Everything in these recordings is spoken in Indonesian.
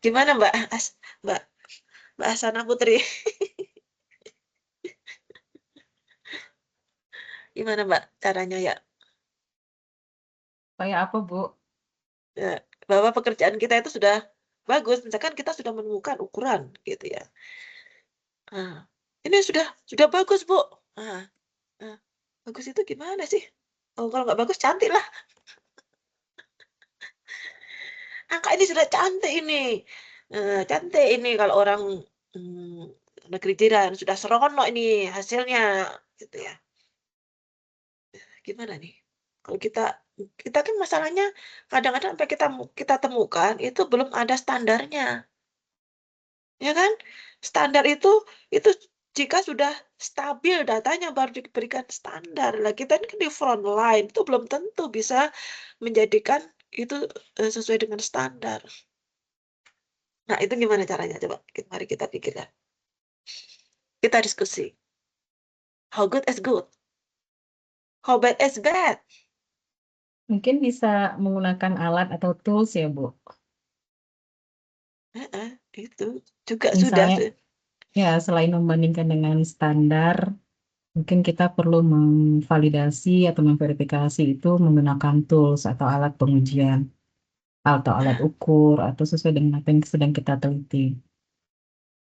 Gimana Mbak Mbak Mbak Asana Putri? Gimana Mbak caranya ya? Kayak apa, Bu? Bahwa pekerjaan kita itu sudah bagus, misalkan kita sudah menemukan ukuran gitu ya. Nah, ini sudah bagus Bu. Nah, nah, bagus itu gimana sih? Oh, kalau nggak bagus cantik lah. Angka ini sudah cantik ini. Cantik ini kalau orang negeri jiran sudah serono ini hasilnya gitu ya. Gimana nih? Kalau kita kita kan masalahnya kadang-kadang sampai kita temukan itu belum ada standarnya. Ya kan? Standar itu jika sudah stabil datanya baru diberikan standar. Lah kita ini kan di front line itu belum tentu bisa menjadikan itu sesuai dengan standar. Nah, itu gimana caranya coba? Mari kita pikirkan. Kita diskusi. How good is good? How bad is bad? Mungkin bisa menggunakan alat atau tools ya, Bu? Heeh, itu juga sudah. Misalnya, ya selain membandingkan dengan standar, mungkin kita perlu memvalidasi atau memverifikasi itu menggunakan tools atau alat pengujian, atau alat Nah, ukur, atau sesuai dengan apa yang sedang kita teliti.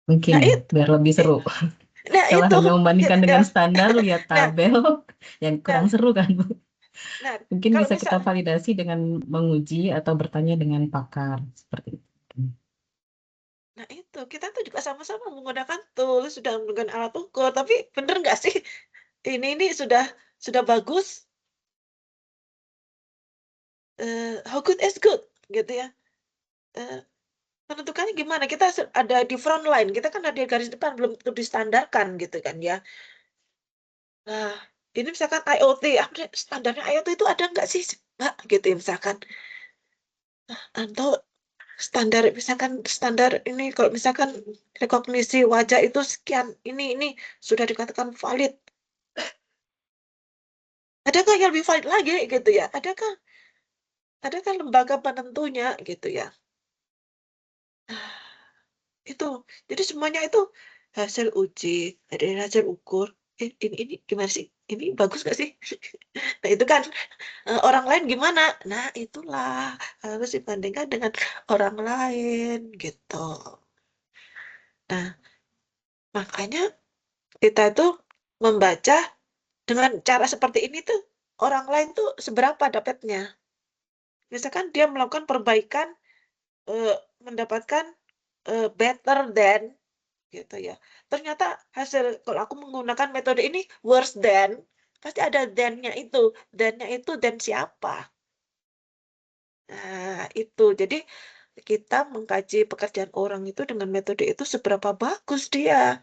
Mungkin nah ya, itu. biar lebih Eh, seru. Nah Kalau itu. hanya membandingkan Ya. dengan standar, lihat Nah, tabel, yang kurang nah, seru kan, Bu? nah, Mungkin kalau bisa kita misal validasi dengan menguji atau bertanya dengan pakar, seperti itu. nah itu, kita tuh juga sama-sama menggunakan tools, sudah menggunakan alat ukur, tapi bener nggak sih ini sudah bagus, how good is good, gitu ya. Eh, Menentukannya gimana? Kita ada di front line, kita kan ada di garis depan, belum tentu distandarkan gitu kan ya. Nah, ini misalkan IoT, standarnya IoT itu ada nggak sih, Mbak? Gitu ya misalkan. Atau misalkan standar ini, kalau misalkan rekognisi wajah itu sekian, ini sudah dikatakan valid. Adakah yang lebih valid lagi gitu ya? Adakah lembaga penentunya gitu ya? Itu. Jadi semuanya itu hasil uji, dari hasil ukur. Ini gimana sih? Ini bagus nggak sih? Nah, itu kan orang lain gimana? Nah, itulah harus dibandingkan dengan orang lain gitu. Nah, makanya kita itu membaca dengan cara seperti ini tuh orang lain tuh seberapa dapatnya. Misalkan dia melakukan perbaikan, eee, mendapatkan, better than gitu ya. Ternyata hasil kalau aku menggunakan metode ini worse than, pasti ada than-nya itu. Than-nya itu than siapa? Nah, itu. Jadi kita mengkaji pekerjaan orang itu dengan metode itu seberapa bagus dia,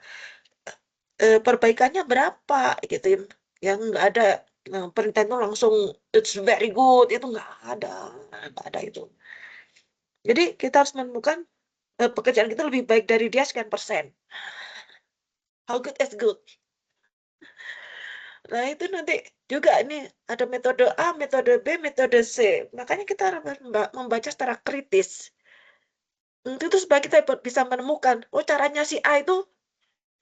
perbaikannya berapa gitu ya. Yang nggak ada, perintah itu langsung it's very good, itu nggak ada itu. Jadi kita harus menemukan, pekerjaan kita lebih baik dari dia sekian persen. How good is good. Nah, itu nanti juga nih ada metode A, metode B, metode C. Makanya kita harus membaca secara kritis. Itu supaya kita bisa menemukan, oh caranya si A itu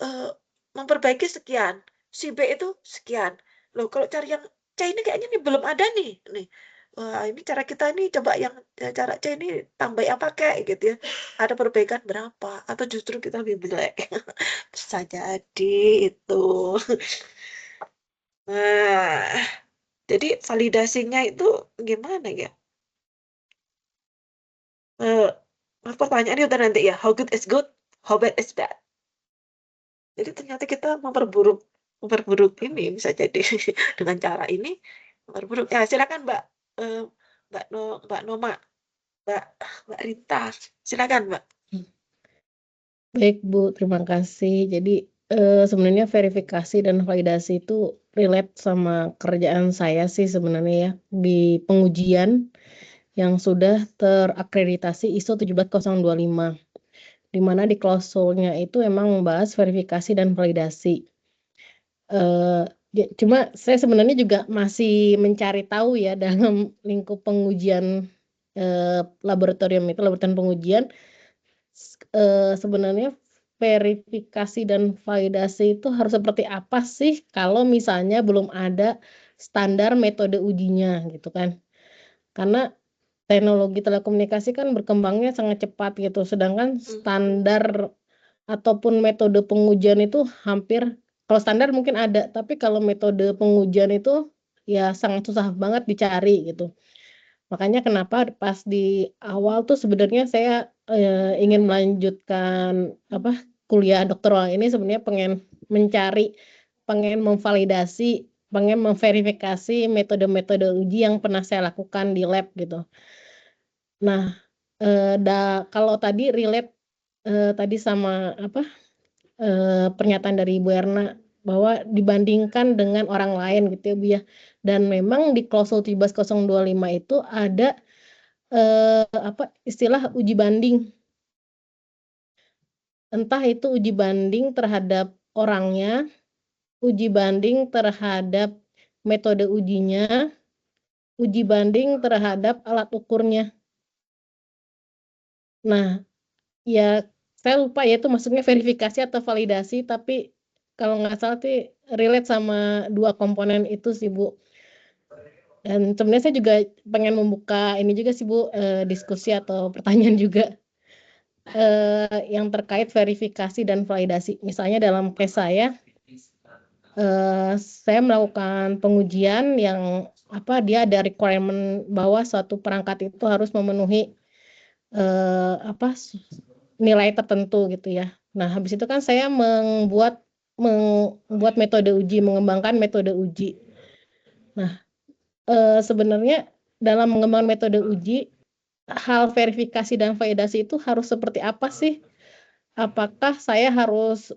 eh, memperbaiki sekian, si B itu sekian. Loh, kalau cari yang C ini kayaknya nih belum ada nih. Wah, ini cara kita ini coba yang cara C ini tambah apa kayak gitu ya. Ada perbaikan berapa? Atau justru kita lebih jelek? Bisa jadi itu. Nah, jadi validasinya itu gimana ya? Eh, Pertanyaannya udah nanti ya, how good is good, how bad is bad. Jadi ternyata kita memperburuk memperburuk ini bisa jadi dengan cara ini memperburuk. Ya, silakan Mbak, eh, Mbak Noma, Mbak Mbak Rita, silakan Mbak. Baik Bu, terima kasih. Jadi sebenarnya verifikasi dan validasi itu relate sama kerjaan saya sih sebenarnya ya di pengujian yang sudah terakreditasi ISO 17025, di mana di klausulnya itu emang membahas verifikasi dan validasi. Cuma saya sebenarnya juga masih mencari tahu ya dalam lingkup pengujian laboratorium pengujian, sebenarnya verifikasi dan validasi itu harus seperti apa sih kalau misalnya belum ada standar metode ujinya gitu kan. Karena teknologi telekomunikasi kan berkembangnya sangat cepat gitu, sedangkan standar ataupun metode pengujian itu kalau standar mungkin ada, tapi kalau metode pengujian itu ya sangat susah banget dicari gitu. Makanya kenapa pas di awal tuh sebenarnya saya, ingin melanjutkan kuliah doktoral ini sebenarnya pengen memvalidasi, pengen memverifikasi metode-metode uji yang pernah saya lakukan di lab gitu. Nah, kalau tadi relate, tadi sama pernyataan dari Ibu Erna bahwa dibandingkan dengan orang lain gitu ya Bu ya, dan memang di klausul 13025 itu ada, istilah uji banding. Entah itu uji banding terhadap orangnya, uji banding terhadap metode ujinya, uji banding terhadap alat ukurnya. Nah, ya saya lupa ya itu maksudnya verifikasi atau validasi, tapi kalau nggak salah sih relate sama 2 komponen itu sih Bu. Dan sebenarnya saya juga pengen membuka ini juga sih Bu, diskusi atau pertanyaan juga, yang terkait verifikasi dan validasi. Misalnya dalam case saya melakukan pengujian yang dia ada requirement bahwa suatu perangkat itu harus memenuhi, nilai tertentu gitu ya. Nah, habis itu kan saya membuat metode uji, mengembangkan metode uji. Nah, sebenarnya dalam mengembangkan metode uji, hal verifikasi dan validasi itu harus seperti apa sih? Apakah saya harus,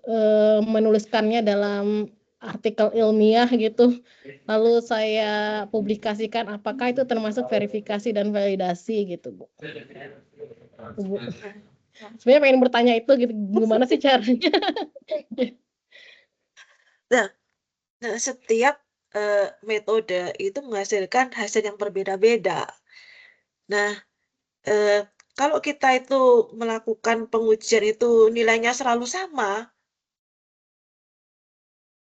menuliskannya dalam artikel ilmiah gitu, lalu saya publikasikan, apakah itu termasuk verifikasi dan validasi gitu, Bu? Bu. Sebenarnya pengen bertanya itu gitu, gimana sih caranya? Nah, setiap metode itu menghasilkan hasil yang berbeda-beda. Nah, kalau kita itu melakukan pengujian itu nilainya selalu sama,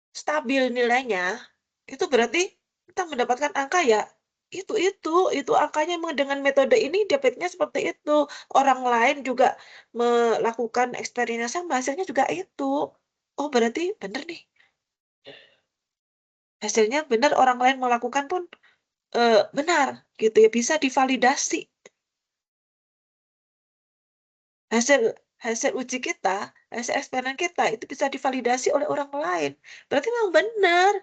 stabil nilainya, itu berarti kita mendapatkan angka ya itu angkanya memang dengan metode ini dapatnya seperti itu. Orang lain juga melakukan eksperimen yang sama, hasilnya juga itu. Oh, berarti benar nih. Hasilnya benar, orang lain melakukan pun benar gitu ya, bisa divalidasi. Hasil hasil uji kita, hasil eksperimen kita itu bisa divalidasi oleh orang lain. Berarti memang benar.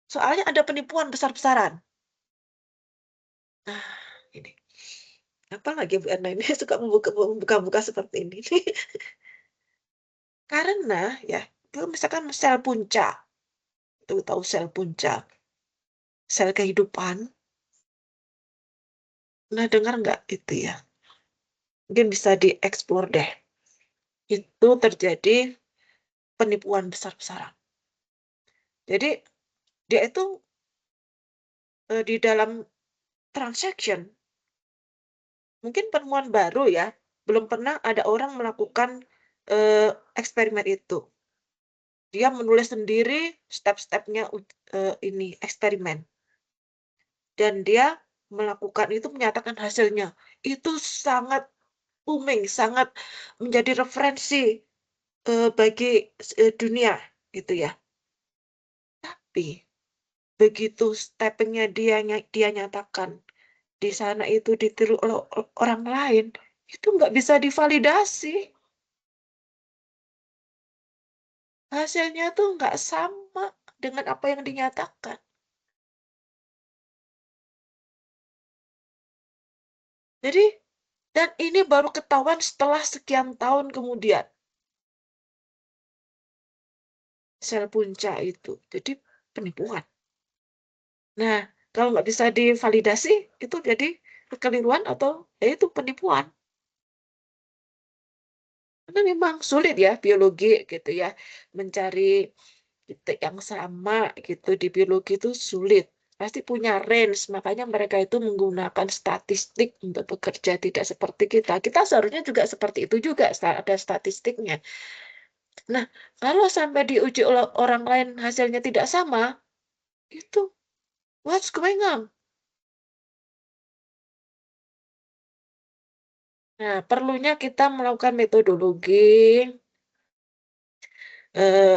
Soalnya ada penipuan besar-besaran. Nah, ini. Apa lagi Bu Erna ini suka membuka-buka seperti ini. Karena ya, itu misalkan sel punca. Itu tahu sel punca. Sel kehidupan. Nah, dengar nggak itu ya? Mungkin bisa dieksplor deh. Itu terjadi penipuan besar-besaran. Jadi, dia itu di dalam transaction, mungkin penemuan baru ya, belum pernah ada orang melakukan eksperimen itu. Dia menulis sendiri step-stepnya ini eksperimen. Dan dia melakukan itu, menyatakan hasilnya. Itu sangat booming, sangat menjadi referensi bagi dunia gitu ya. Tapi begitu steppingnya dia nyatakan di sana itu ditiru oleh orang lain, itu nggak bisa divalidasi. Hasilnya tuh nggak sama dengan apa yang dinyatakan. Jadi, dan ini baru ketahuan setelah sekian tahun kemudian. Sel punca itu. Jadi penipuan. Nah, kalau nggak bisa divalidasi, itu jadi kekeliruan atau ya itu penipuan. Karena memang sulit ya biologi gitu ya, mencari titik yang sama gitu di biologi itu sulit. pasti punya range, makanya mereka itu menggunakan statistik untuk bekerja, tidak seperti kita. Kita seharusnya juga seperti itu juga, ada statistiknya. Nah, kalau sampai diuji oleh orang lain hasilnya tidak sama, itu what's going on? Nah, perlunya kita melakukan metodologi,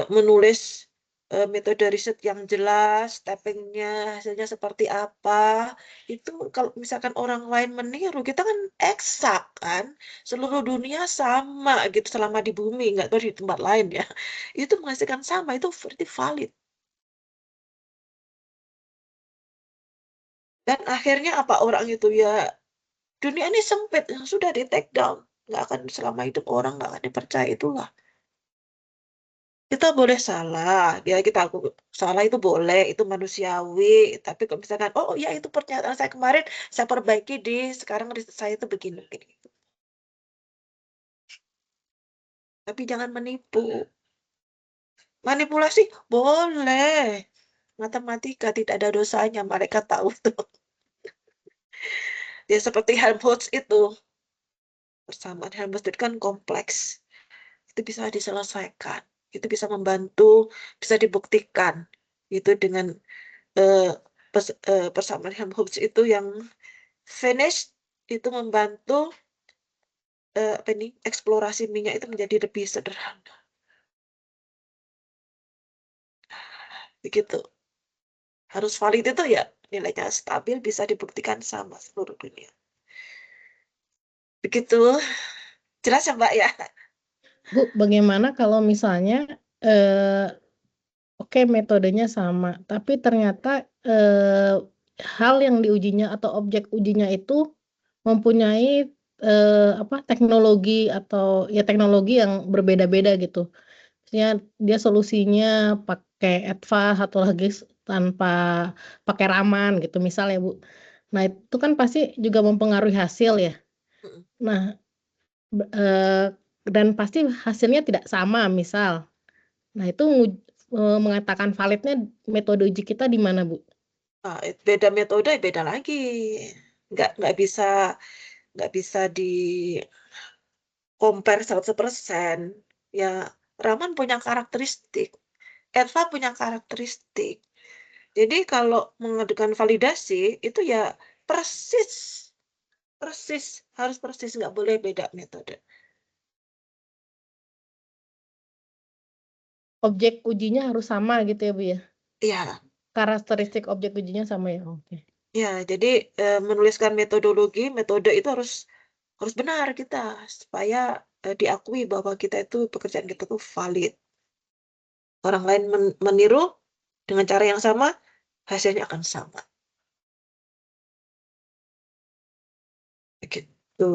menulis metode riset yang jelas, tappingnya hasilnya seperti apa. Itu kalau misalkan orang lain meniru, kita kan eksak kan, seluruh dunia sama gitu selama di bumi, nggak tahu di tempat lain ya. Itu menghasilkan sama, itu berarti valid. Dan akhirnya apa orang itu ya, dunia ini sempit, yang sudah di take down. Nggak akan selama hidup orang nggak akan dipercaya, itulah. Kita boleh salah, ya kita aku salah itu boleh, itu manusiawi. Tapi kalau misalkan, oh ya itu pernyataan saya kemarin, saya perbaiki di sekarang riset saya itu begini, begini. Tapi jangan menipu. Manipulasi boleh. Matematika tidak ada dosanya, mereka tahu tuh. Ya seperti Helmholtz itu, persamaan Helmholtz itu kan kompleks. Itu bisa diselesaikan. Itu bisa membantu, bisa dibuktikan. Itu dengan eh, persamaan Helmholtz itu yang finish itu membantu apa ini eksplorasi minyak itu menjadi lebih sederhana. Begitu. Harus valid itu ya nilainya stabil bisa dibuktikan sama seluruh dunia. Begitu. Jelas ya Mbak ya? Bu, bagaimana kalau misalnya oke metodenya sama, tapi ternyata hal yang diujinya atau objek ujinya itu mempunyai apa teknologi atau ya teknologi yang berbeda-beda gitu. Maksudnya dia solusinya pakai advance atau lagi tanpa pakai Raman gitu misalnya Bu. Nah itu kan pasti juga mempengaruhi hasil ya. Mm-mm. Nah dan pasti hasilnya tidak sama misal. Nah itu mengatakan validnya metode uji kita di mana Bu? Nah, beda metode beda lagi. Nggak bisa di compare 100%. Ya, Raman punya karakteristik, Edva punya karakteristik. Jadi kalau mengadukan validasi itu ya persis, persis, harus persis, nggak boleh beda metode. Objek ujinya harus sama gitu ya Bu ya? Iya, Karakteristik objek ujinya sama ya? Oke. ya. Jadi menuliskan metodologi, metode itu harus harus benar kita supaya diakui bahwa kita itu pekerjaan kita itu valid. Orang lain meniru dengan cara yang sama, hasilnya akan sama. Begitu.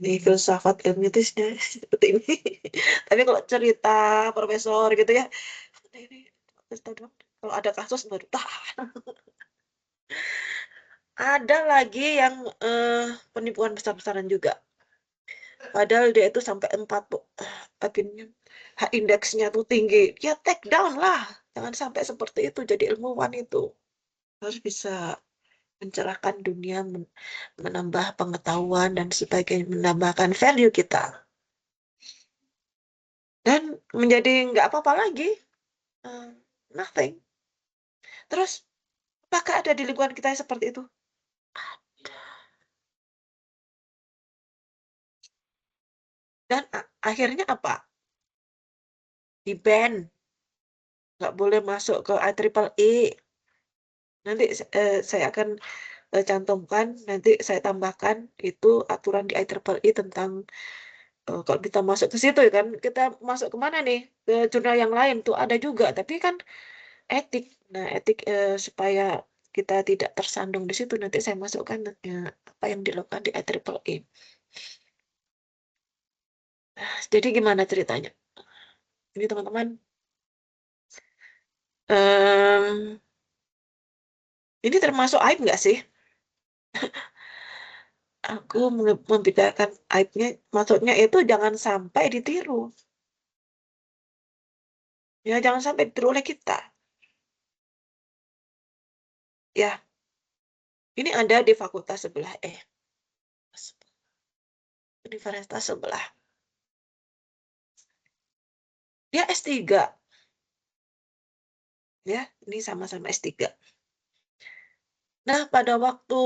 Ini filsafat ilmiahnya seperti ini. Tapi kalau cerita profesor gitu ya, ini cerita doang. Kalau ada kasus baru tahan. Ada lagi yang penipuan besar-besaran juga. Padahal dia itu sampai 4 akhirnya indeksnya tuh tinggi. Ya take down lah. Jangan sampai seperti itu jadi ilmuwan itu. Harus bisa mencerahkan dunia, menambah pengetahuan dan sebagainya, menambahkan value kita. Dan menjadi nggak apa-apa lagi. Eh, nothing. Terus, apakah ada di lingkungan kita yang seperti itu? Dan akhirnya apa? Di-ban. Nggak boleh masuk ke IEEE. Nanti saya akan cantumkan, nanti saya tambahkan itu aturan di IEEE tentang kalau kita masuk ke situ ya kan, kita masuk kemana nih? Ke jurnal yang lain tuh ada juga, tapi kan etik. Nah, etik supaya kita tidak tersandung di situ, nanti saya masukkan apa yang dilakukan di IEEE. Jadi gimana ceritanya? Ini teman-teman, em, ini termasuk aib nggak sih? Aku membedakan aibnya, maksudnya itu jangan sampai ditiru. Ya, jangan sampai ditiru oleh kita. Ya, ini ada di fakultas sebelah, universitas sebelah. Dia S3, ya, ini sama-sama S3. Nah, pada waktu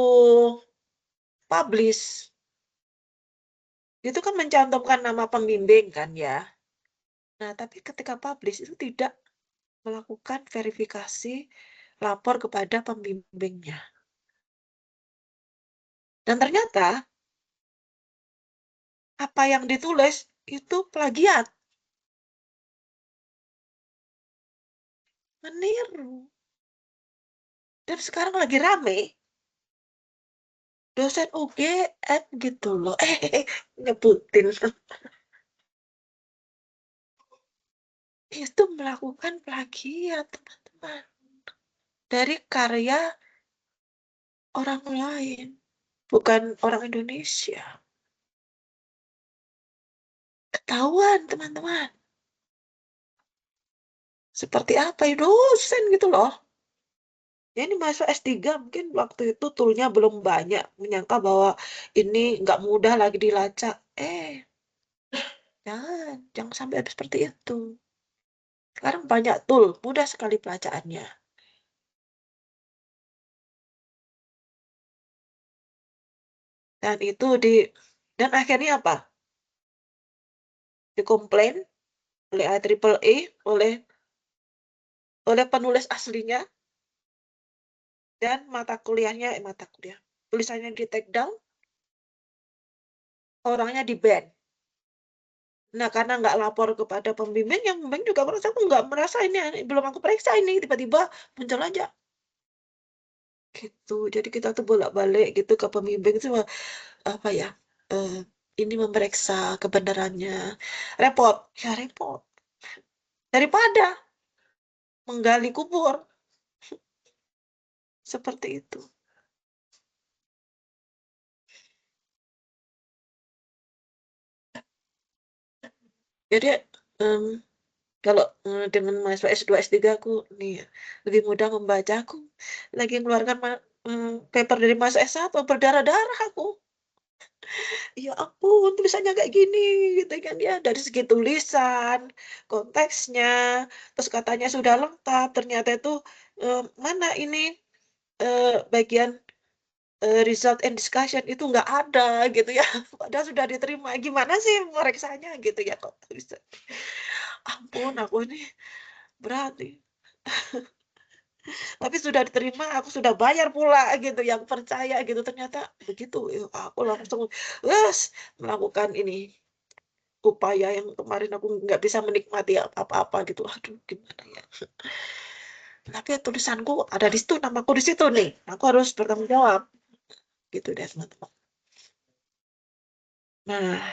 publish, itu kan mencantumkan nama pembimbing kan ya. Nah, tapi ketika publish itu tidak melakukan verifikasi lapor kepada pembimbingnya. Dan ternyata apa yang ditulis itu plagiat, meniru. Dan sekarang lagi rame dosen UGM gitu loh. Nyebutin itu melakukan plagiat, teman-teman, dari karya orang lain, bukan orang Indonesia. Ketahuan, teman-teman. Seperti apa ya dosen gitu loh. Ya ini mahasiswa S3 mungkin waktu itu toolnya belum banyak, menyangka bahwa ini nggak mudah lagi dilacak. Jangan sampai seperti itu. Sekarang banyak tool, mudah sekali pelajarannya. Dan akhirnya apa? Dikomplain oleh IEEE, oleh penulis aslinya, dan tulisannya di take down, orangnya di ban. Nah, karena nggak lapor kepada pembimbing, yang pembimbing juga merasa, aku nggak merasa ini, belum aku periksa ini, tiba-tiba muncul aja. Gitu. Jadi kita tuh bolak-balik gitu ke pembimbing itu apa ya? Ini memeriksa kebenarannya. Repot, ya repot. Daripada menggali kubur. Seperti itu. Jadi kalau dengan mahasiswa S2, S3 aku nih lebih mudah membaca. Aku lagi mengeluarkan paper dari mahasiswa S1, berdarah-darah aku. Ya ampun, tulisannya kayak gini gitu kan ya. Dari segi tulisan, konteksnya, terus katanya sudah lengkap, ternyata itu mana ini bagian result and discussion itu nggak ada gitu ya. Padahal sudah diterima. Gimana sih mereksanya gitu ya kok bisa. Ampun, aku ini berat nih. Tapi sudah diterima, aku sudah bayar pula gitu, yang percaya gitu. Ternyata begitu. Aku langsung melakukan ini upaya yang kemarin aku nggak bisa menikmati apa-apa gitu. Aduh, gimana ya. Tapi tulisanku ada di situ, namaku di situ nih. Aku harus bertanggung jawab. Gitu deh, teman-teman. Nah,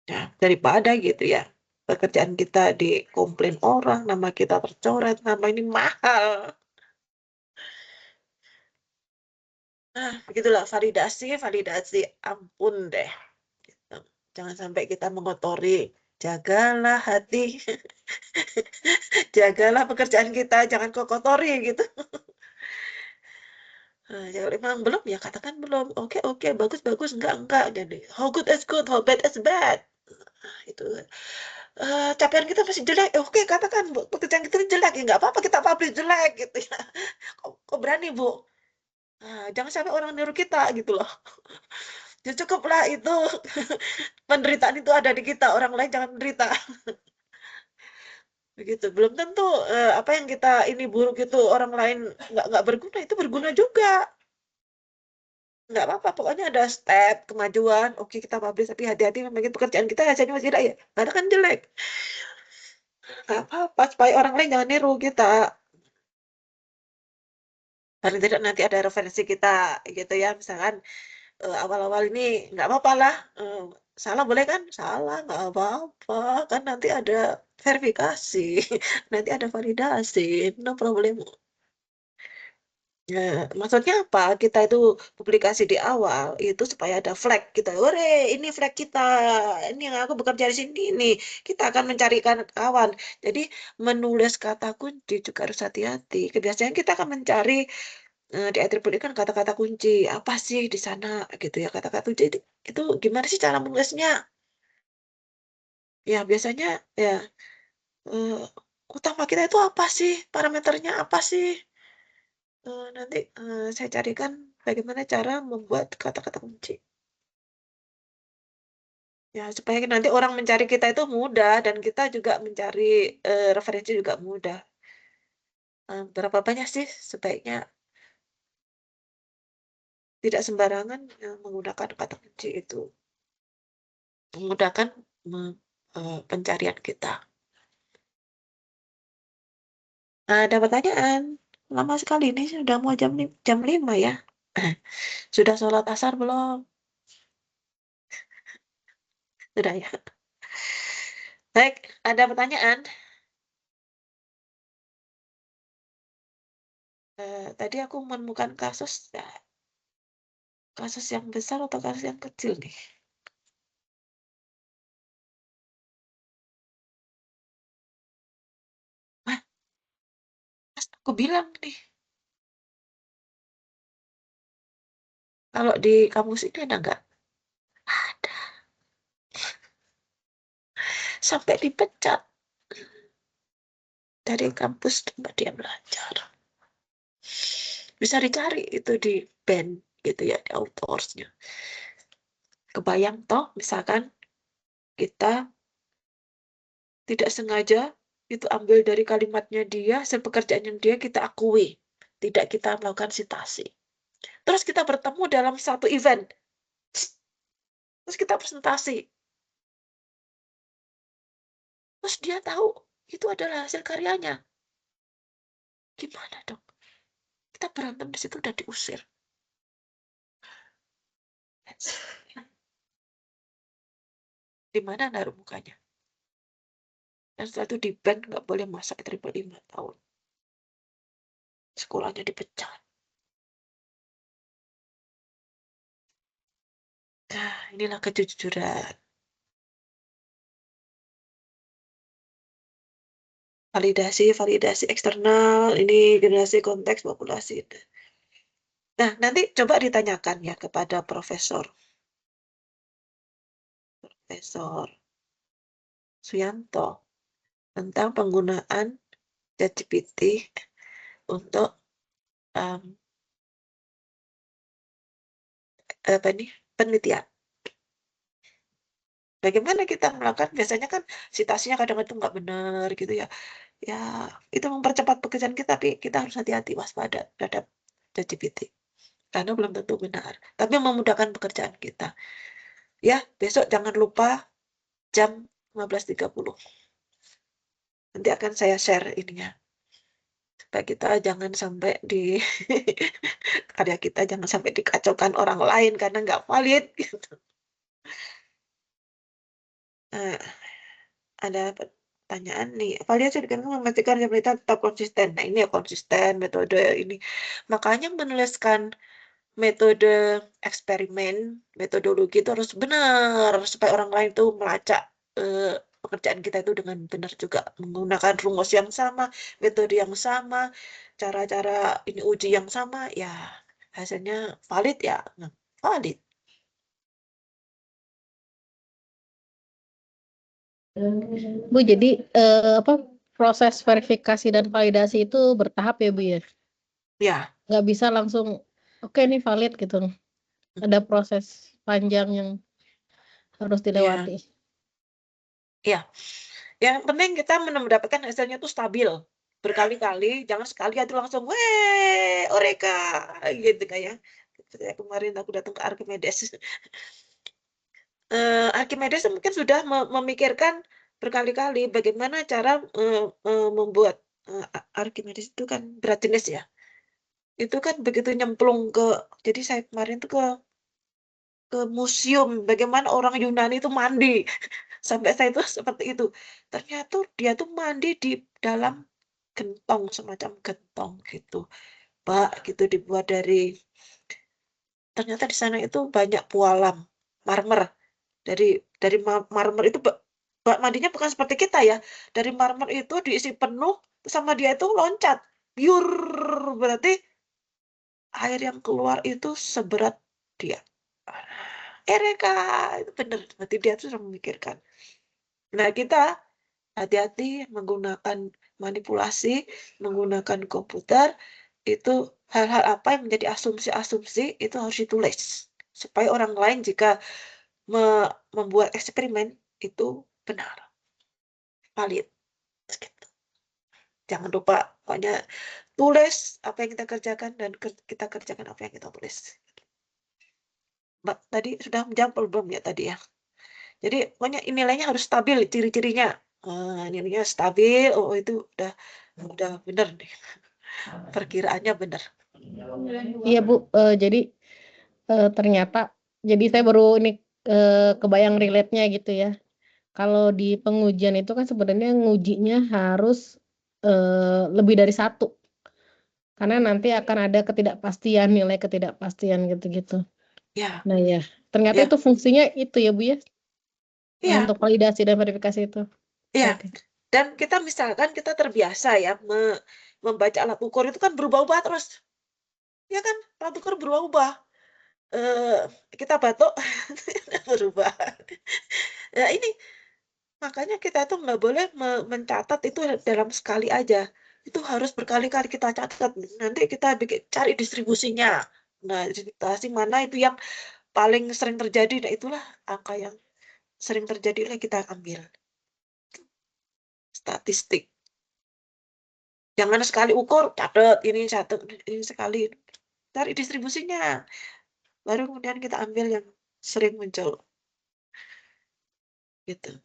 ya, daripada gitu ya. Pekerjaan kita dikomplain orang, nama kita tercoret, nama ini mahal. Nah, begitulah validasi, ampun deh. Gitu. Jangan sampai kita mengotori. Jagalah hati, jagalah pekerjaan kita, jangan kau kotori gitu. Nah, kalau memang belum ya katakan belum. Oke, bagus, enggak. Jadi how good is good, how bad is bad. Nah, itu capaian kita masih jelek. Oke, katakan Bu, pekerjaan kita jelek ya nggak apa-apa kita publish jelek gitu ya. Kok berani Bu? Nah, jangan sampai orang niru kita gitu loh. Ya cukuplah itu penderitaan itu ada di kita, orang lain jangan menderita. Begitu. Belum tentu apa yang kita ini buruk itu orang lain nggak berguna, itu berguna juga. Nggak apa-apa, pokoknya ada step kemajuan. Oke, kita publish, tapi hati-hati memang pekerjaan kita hasilnya masih jelek ya. Karena kan jelek. Nggak apa-apa, supaya orang lain jangan niru kita. Paling tidak nanti ada referensi kita gitu ya. Misalkan awal-awal ini nggak apa-apa lah. Salah boleh kan? Salah, nggak apa-apa. Kan nanti ada verifikasi, nanti ada validasi, no problem. Maksudnya apa? Kita itu publikasi di awal itu supaya ada flag kita. Ore, ini flag kita. Ini yang aku bekerja di sini nih. Kita akan mencarikan kawan. Jadi menulis kata kunci juga harus hati-hati. Kebiasaan kita akan mencari di IEEE kan kata-kata kunci, apa sih di sana gitu ya, kata-kata kunci itu gimana sih cara menulisnya? Ya biasanya ya, eee, utama kita itu apa sih, parameternya apa sih? Nanti, saya carikan bagaimana cara membuat kata-kata kunci. Ya supaya nanti orang mencari kita itu mudah dan kita juga mencari, referensi juga mudah. Berapa banyak sih sebaiknya tidak sembarangan, menggunakan kata kunci itu, memudahkan pencarian kita. Ada pertanyaan? Lama sekali ini sudah mau jam 5 ya. Sudah sholat asar belum? Sudah ya. Baik, ada pertanyaan? Tadi aku menemukan kasus ya, kasus yang besar atau kasus yang kecil nih? Hah, Mas, aku bilang nih, kalau di kampus ini ada nggak? Ada, sampai dipecat dari kampus tempat dia belajar. Bisa dicari itu di band gitu ya, di authors-nya. Kebayang toh, misalkan kita tidak sengaja itu ambil dari kalimatnya dia, hasil pekerjaannya dia kita akui. Tidak kita melakukan sitasi. Terus kita bertemu dalam satu event. Terus kita presentasi. Terus dia tahu itu adalah hasil karyanya. Gimana dong? Kita berantem di situ dan diusir. Di mana naruh mukanya? Dan setelah itu di ban nggak boleh masak terima 5 tahun. Sekolahnya dipecat. Nah, inilah kejujuran. Validasi eksternal, ini generasi konteks populasi. Nah, nanti coba ditanyakan ya kepada Profesor Suyanto tentang penggunaan ChatGPT untuk penelitian. Bagaimana kita melakukan? Biasanya kan citasinya kadang-kadang nggak benar gitu ya. Ya, itu mempercepat pekerjaan kita, tapi kita harus hati-hati waspada terhadap ChatGPT. Karena belum tentu benar, tapi memudahkan pekerjaan kita. Ya, besok jangan lupa jam 15.30. Nanti akan saya share ininya. Supaya kita jangan sampai karya kita jangan sampai dikacaukan orang lain karena nggak valid gitu. Nah, ada pertanyaan nih. Validasi dengan memastikan penelitian tetap konsisten. Nah, ini ya konsisten metode ini. Makanya menuliskan metode eksperimen, metodologi itu harus benar supaya orang lain tuh melacak pekerjaan kita itu dengan benar juga menggunakan rumus yang sama, metode yang sama, cara-cara ini uji yang sama, ya hasilnya valid ya, valid. Bu, jadi proses verifikasi dan validasi itu bertahap ya Bu ya? Ya, Nggak bisa langsung, oke nih valid gitu. Ada proses panjang yang harus ya, dilewati. ya. Yang penting kita mendapatkan hasilnya itu stabil berkali-kali, jangan sekali itu langsung, weh, Eureka, gitu kayak. Kayak kemarin aku datang ke Archimedes. Archimedes mungkin sudah memikirkan berkali-kali bagaimana cara membuat Archimedes itu kan berat jenis ya. Itu kan begitu nyemplung jadi saya kemarin tuh ke museum bagaimana orang Yunani itu mandi. Sampai saya itu seperti itu. Ternyata dia tuh mandi di dalam gentong, semacam gentong gitu. Mbak, gitu dibuat ternyata di sana itu banyak pualam, marmer. Dari marmer itu mandinya bukan seperti kita ya. Dari marmer itu diisi penuh sama dia itu loncat. Biur berarti air yang keluar itu seberat dia. Ereka, itu bener, berarti dia tuh sudah memikirkan. Nah, kita hati-hati menggunakan manipulasi, menggunakan komputer, itu hal-hal apa yang menjadi asumsi-asumsi itu harus ditulis. Supaya orang lain jika membuat eksperimen itu benar, valid. Gitu. Jangan lupa, pokoknya tulis apa yang kita kerjakan dan kita kerjakan apa yang kita tulis. Mbak, tadi sudah menjawab belum ya tadi ya? Jadi pokoknya nilainya harus stabil, ciri-cirinya. Nilainya stabil, oh itu udah bener nih. Perkiraannya bener. Iya Bu, jadi ternyata jadi saya baru ini kebayang relate-nya gitu ya. Kalau di pengujian itu kan sebenarnya ngujinya harus lebih dari satu, karena nanti akan ada ketidakpastian, nilai ketidakpastian gitu-gitu. Ya, Nah ya, ternyata ya, itu fungsinya itu ya Bu ya, iya, untuk validasi dan verifikasi itu. iya. Oke. Dan kita misalkan kita terbiasa ya membaca alat ukur itu kan berubah-ubah terus. Ya kan, alat ukur berubah-ubah. Eh, kita batuk berubah. Nah ini makanya kita tuh nggak boleh mencatat itu dalam sekali aja. Itu harus berkali-kali kita catat. Nanti kita cari distribusinya. Nah, distribusi mana itu yang paling sering terjadi. Nah, itulah angka yang sering terjadi lah kita ambil. Statistik. Jangan sekali ukur, catat ini sekali. Cari distribusinya. Baru kemudian kita ambil yang sering muncul. Gitu.